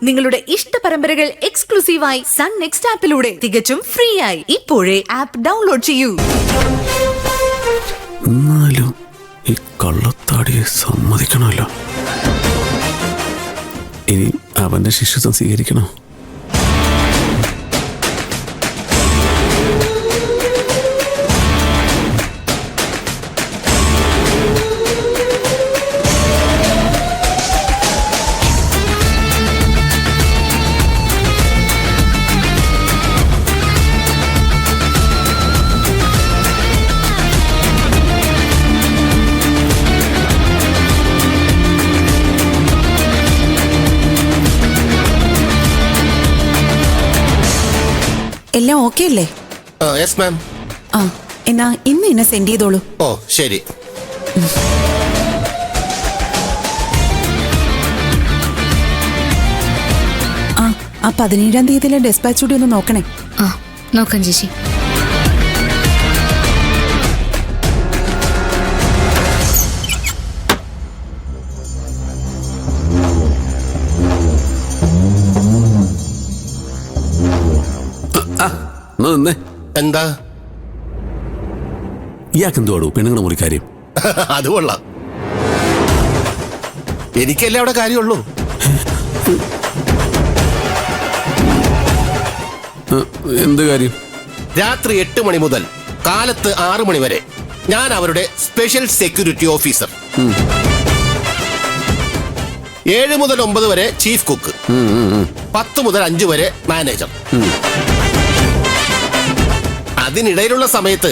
നിങ്ങളുടെ ഇഷ്ട പരമ്പരകൾ എക്സ്ക്ലൂസീവായി സൺ നെക്സ്റ്റ് ആപ്പിലൂടെ തികച്ചും ഫ്രീ ആയി ഇപ്പോഴേ ആപ്പ് ഡൗൺലോഡ് ചെയ്യൂ. എന്നാലും ഈ കള്ളത്താടിയെ സമ്മതിക്കണമല്ലോ. ഇനി അവന്റെ ശിഷ്യത്വം സ്വീകരിക്കണോ? എല്ലാം ഓക്കെ അല്ലേ? Yes ma'am. ആ എന്നാ ഇന്ന് എന്നെ സെൻഡ് ചെയ്തോളൂ. ഓ ശരി. ആ 17-ാം തീയതിയിലെ ഡെസ്പാച്ച് കൂടി ഒന്ന് നോക്കണേ. ആ നോക്കാം ചേച്ചി. എന്താ ഇയാൾക്ക് എന്തുവാടൂ പെണ്ണുങ്ങളുടെ മുറി കാര്യം? അത് കൊള്ളാം. എനിക്കല്ലേ അവിടെ കാര്യമുള്ളൂ. എന്ത് കാര്യം? രാത്രി 8 മണി മുതൽ കാലത്ത് 6 മണി വരെ ഞാൻ അവരുടെ സ്പെഷ്യൽ സെക്യൂരിറ്റി ഓഫീസർ. 7 മുതൽ 9 വരെ ചീഫ് കുക്ക്. 10 മുതൽ 5 വരെ മാനേജർ. അതിനിടയിലുള്ള സമയത്ത്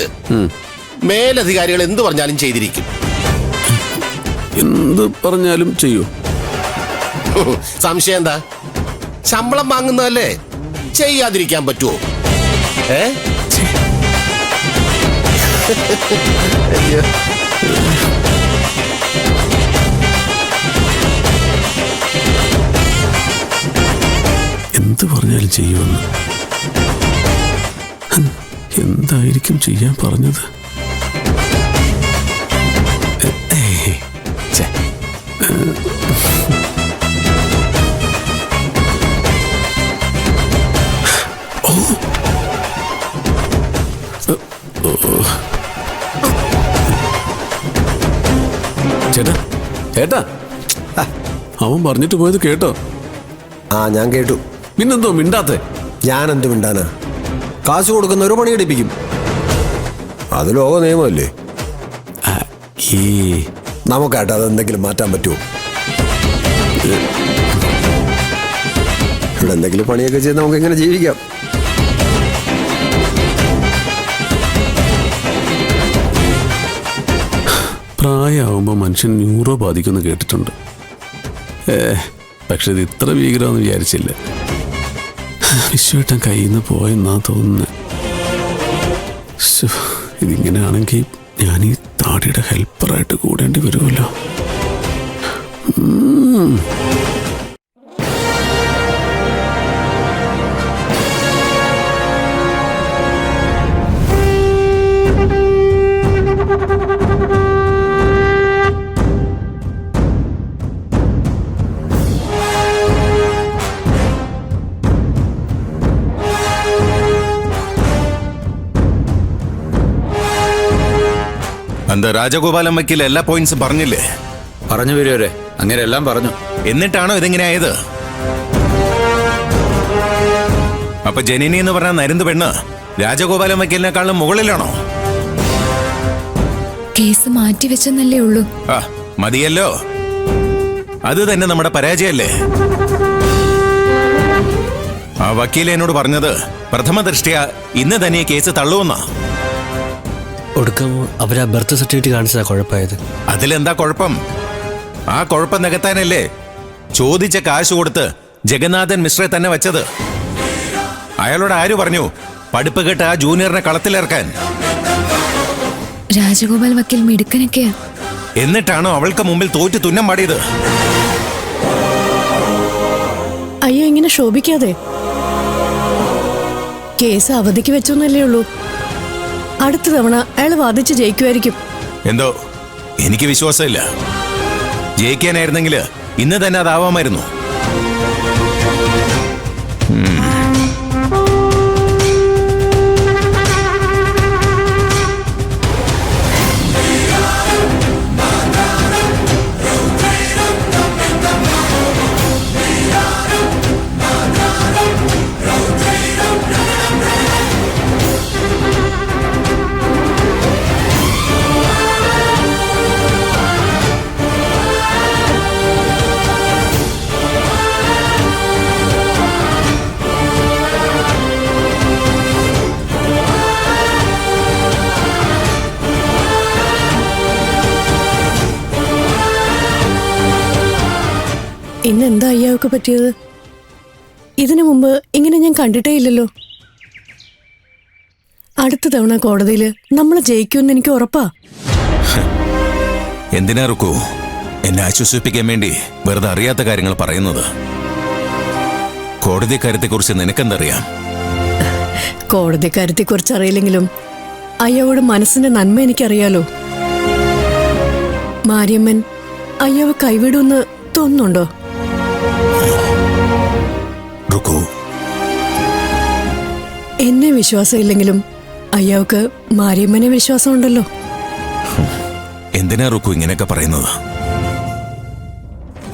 മേലധികാരികൾ എന്ത് പറഞ്ഞാലും ചെയ്തിരിക്കും. എന്ത് പറഞ്ഞാലും ചെയ്യൂ? സംശയം എന്താ? ശമ്പളം വാങ്ങുന്നതല്ലേ, ചെയ്യാതിരിക്കാൻ പറ്റുമോ? എന്ത് പറഞ്ഞാലും ചെയ്യുമെന്ന്. എന്തായിരിക്കും ചെയ്യാൻ പറഞ്ഞത്? ചേട്ടാ ചേട്ടാ, അവൻ പറഞ്ഞിട്ട് പോയത് കേട്ടോ? ആ ഞാൻ കേട്ടു. പിന്നെന്തോ മിണ്ടാത്തെ? ഞാൻ എന്ത് മിണ്ടാനാ? കാശ് കൊടുക്കുന്നവര് പണിയെടുപ്പിക്കും. അത് ലോക നിയമമല്ലേ. നമുക്കായിട്ട് അതെന്തെങ്കിലും മാറ്റാൻ പറ്റുമോ? ഇവിടെ എന്തെങ്കിലും പണിയൊക്കെ ചെയ്ത് നമുക്ക് എങ്ങനെ ജീവിക്കാം? പ്രായമാകുമ്പോൾ മനുഷ്യൻ ന്യൂറോ ബാധിക്കുമെന്ന് കേട്ടിട്ടുണ്ട്. പക്ഷെ ഇത് ഇത്ര ഭീകരമെന്ന് വിചാരിച്ചില്ല. വിശ്വട്ടൻ കയ്യിൽ നിന്ന് പോയെന്നാ തോന്നുന്നത്. ഇതിങ്ങനെയാണെങ്കിൽ ഞാൻ ഈ താടിയുടെ ഹെൽപ്പറായിട്ട് കൂടേണ്ടി വരുമല്ലോ. എന്താ രാജഗോപാലൻ വക്കീൽ എല്ലാ പോയിന്റ്സും പറഞ്ഞില്ലേ? പറഞ്ഞു വരുവരെ, അങ്ങനെ എല്ലാം പറഞ്ഞു. എന്നിട്ടാണോ ഇതിങ്ങനെ ആയത്? അപ്പൊ ജനനി എന്ന് പറഞ്ഞ നരുന്ത് പെണ്ണ് രാജഗോപാലൻ വക്കീലിനെക്കാളും മുകളിലാണോ? കേസ് മാറ്റിവെച്ചെന്നല്ലേ ഉള്ളൂ. ആ മതിയല്ലോ, അത് തന്നെ നമ്മുടെ പരാജയല്ലേ? ആ വക്കീൽ എന്നോട് പറഞ്ഞത് പ്രഥമ ദൃഷ്ട്യാ ഇന്ന് തന്നെ കേസ് തള്ളുവെന്നാ. ഒടുക്കമോ അവരാ ബർത്ത് സർട്ടിഫിക്കറ്റ് കാണിച്ചതാ കുഴപ്പമായത്. അതിലെന്താ കുഴപ്പം? ആ കുഴപ്പം നികത്താനല്ലേ ചോദിച്ച കാശ് കൊടുത്ത് ജഗന്നാഥൻ മിശ്രയെ തന്നെ വെച്ചത്. അയാളോട് ആര് പറഞ്ഞു പഠിപ്പ് കേട്ട് ആ ജൂനിയറിനെ കളത്തിലിറക്കാൻ? രാജഗോപാൽ വക്കീൽ മിടുക്കനൊക്കെയാ. എന്നിട്ടാണോ അവൾക്ക് മുമ്പിൽ തോറ്റു തുന്നം പാടിയത്? അയ്യോ ഇങ്ങനെ ശോഭിക്കാതെ. കേസ് അവധിക്ക് വെച്ചൊന്നല്ലേ ഉള്ളൂ. അടുത്ത തവണ അയാൾ വാദിച്ച് ജയിക്കുമായിരിക്കും. എന്തോ എനിക്ക് വിശ്വാസമില്ല. ജയിക്കാനായിരുന്നെങ്കിൽ ഇന്ന് തന്നെ അതാവാമായിരുന്നു. ഇന്ന് എന്താ അയ്യാവൊക്കെ പറ്റിയത്? ഇതിനു മുമ്പ് ഇങ്ങനെ ഞാൻ കണ്ടിട്ടേ ഇല്ലല്ലോ. അടുത്ത തവണ കോടതിയിൽ നമ്മൾ ജയിക്കുമെന്ന് എനിക്ക് ഉറപ്പാ. എന്തിനാ റുക്കു എന്നെ ആശ്വസിപ്പിക്കാൻ വേണ്ടി വെറുതെ അറിയാത്ത കാര്യങ്ങൾ പറയുന്നത്? കോടതി കാര്യത്തെക്കുറിച്ച് നിനക്കെന്തറിയാം? കോടതി കാര്യത്തെക്കുറിച്ച് അറിയില്ലെങ്കിലും അയ്യാവോട് മനസ്സിന്റെ നന്മ എനിക്കറിയാലോ. മാരിയമ്മൻ അയ്യാവ് കൈവിടുമെന്ന് തോന്നുന്നുണ്ടോ? റുക്കു, എന്നെ വിശ്വാസമില്ലെങ്കിലും അയ്യാവക്ക് മാരിയമ്മനെ വിശ്വാസമുണ്ടല്ലോ. എന്തിനാ റുക്കു ഇങ്ങനെയൊക്കെ പറയുന്നത്?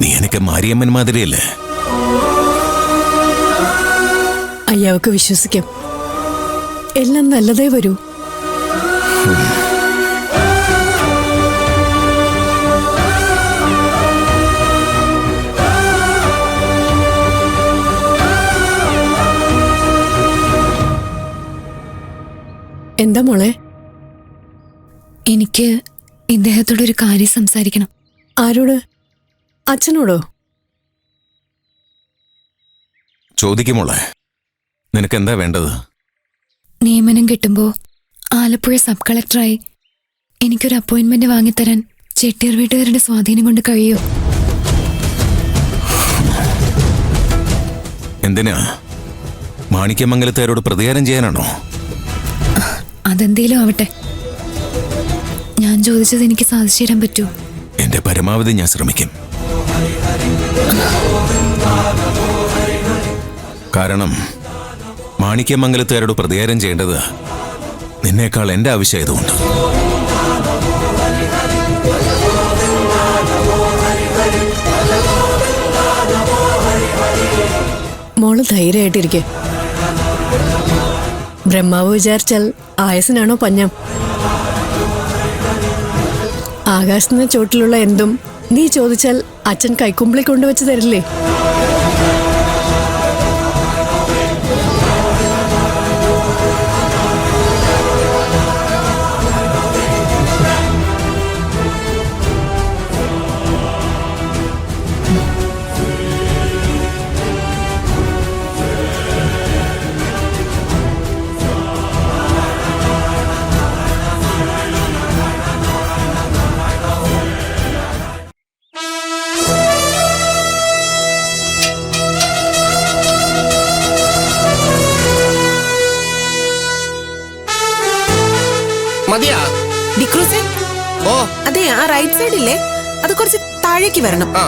നീ എനിക്ക് മാരിയമ്മൻ മാതിരിയല്ലേ? അയ്യാവക്ക് വിശ്വസിക്കാം, എല്ലാം നല്ലതേ വരൂ. എന്താ മോളെ? എനിക്ക് ഇദ്ദേഹത്തോടൊരു കാര്യം സംസാരിക്കണം. ആരോട്? അച്ഛനോടോ? ചോദിക്കുമോളെ, നിനക്കെന്താ വേണ്ടത്? നിയമനം കിട്ടുമ്പോൾ ആലപ്പുഴ സബ് കളക്ടറായി എനിക്കൊരു അപ്പോയിന്റ്മെന്റ് വാങ്ങിത്തരാൻ ചെട്ടിയാർ വീട്ടുകാരുടെ സ്വാധീനം കൊണ്ട് കഴിയോ? എന്തിനാ? മാണിക്യമംഗലത്തുകാരോട് പ്രതികാരം ചെയ്യാനാണോ? അതെന്തേലും ആവട്ടെ, ഞാൻ ചോദിച്ചത് എനിക്ക് സാധിച്ചു തരാൻ പറ്റുമോ? എന്റെ പരമാവധി ഞാൻ ശ്രമിക്കും. കാരണം മാണിക്യമംഗലത്തുകാരോട് പ്രതികാരം ചെയ്യേണ്ടത് നിന്നേക്കാൾ എന്റെ ആവശ്യമായതുകൊണ്ട്. മോള് ധൈര്യമായിട്ടിരിക്കെ. ബ്രഹ്മാവ് വിചാരിച്ചാൽ ആയസിനാണോ പഞ്ഞം? ആകാശത്തിന് ചോട്ടിലുള്ള എന്തും നീ ചോദിച്ചാൽ അച്ഛൻ കൈക്കുമ്പിളി കൊണ്ടുവച്ച് തരില്ലേ? മതിയാ? ഡിക്രൂസേ, ഓ അതെ, ആ റൈറ്റ് സൈഡ് ഇല്ലേ, അത് കുറച്ച് താഴേക്ക് വരണം. ആ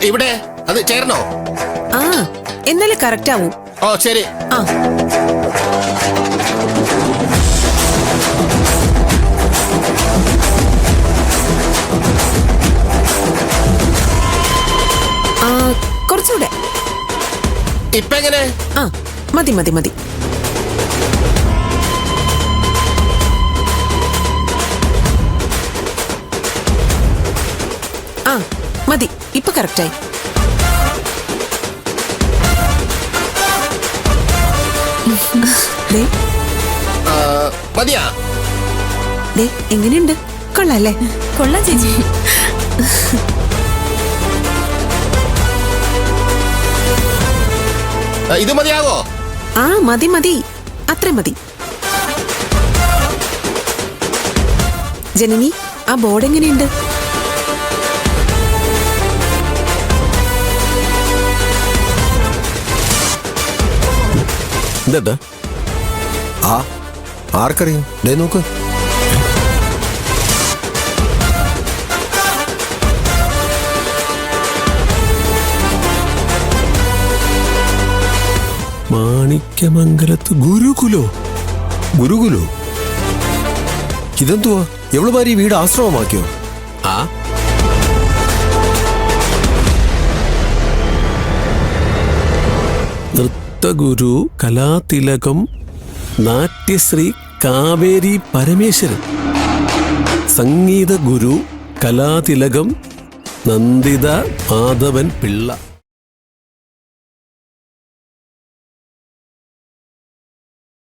ഇവിടെ അത് ചേർന്നോ? ആ, എന്നാലേ കറക്റ്റ് ആവൂ. ഓ ശരി. ആ, കുറച്ചുകൂടെ. ഇപ്പൊ എങ്ങനെ? ആ, മതി മതി മതി. ആ മതി, ഇപ്പൊ കറക്റ്റായി. മതിയാ? എങ്ങനെയുണ്ട്? കൊള്ളാല്ലേ? കൊള്ളാം ചേച്ചി. ഇത് മതിയാവോ? ആ മതി മതി, അത്ര മതി. ജനനി, ആ ബോർഡ് എങ്ങനെയുണ്ട്? എന്താ? ആർക്കറിയാം? ദേ നോക്ക്. മാണിക്യമംഗലത്ത് ഗുരുകുലോ? ഗുരുകുലോ? ഇതെന്തുവാ? എവളുമാരി വീട് ആശ്രമമാക്കിയോ? ആ നൃത്തഗുരു കലാതിലകം നാട്യശ്രീ കാവേരി പരമേശ്വരൻ, സംഗീത ഗുരു കലാതിലകം നന്ദിത മാധവൻ പിള്ള.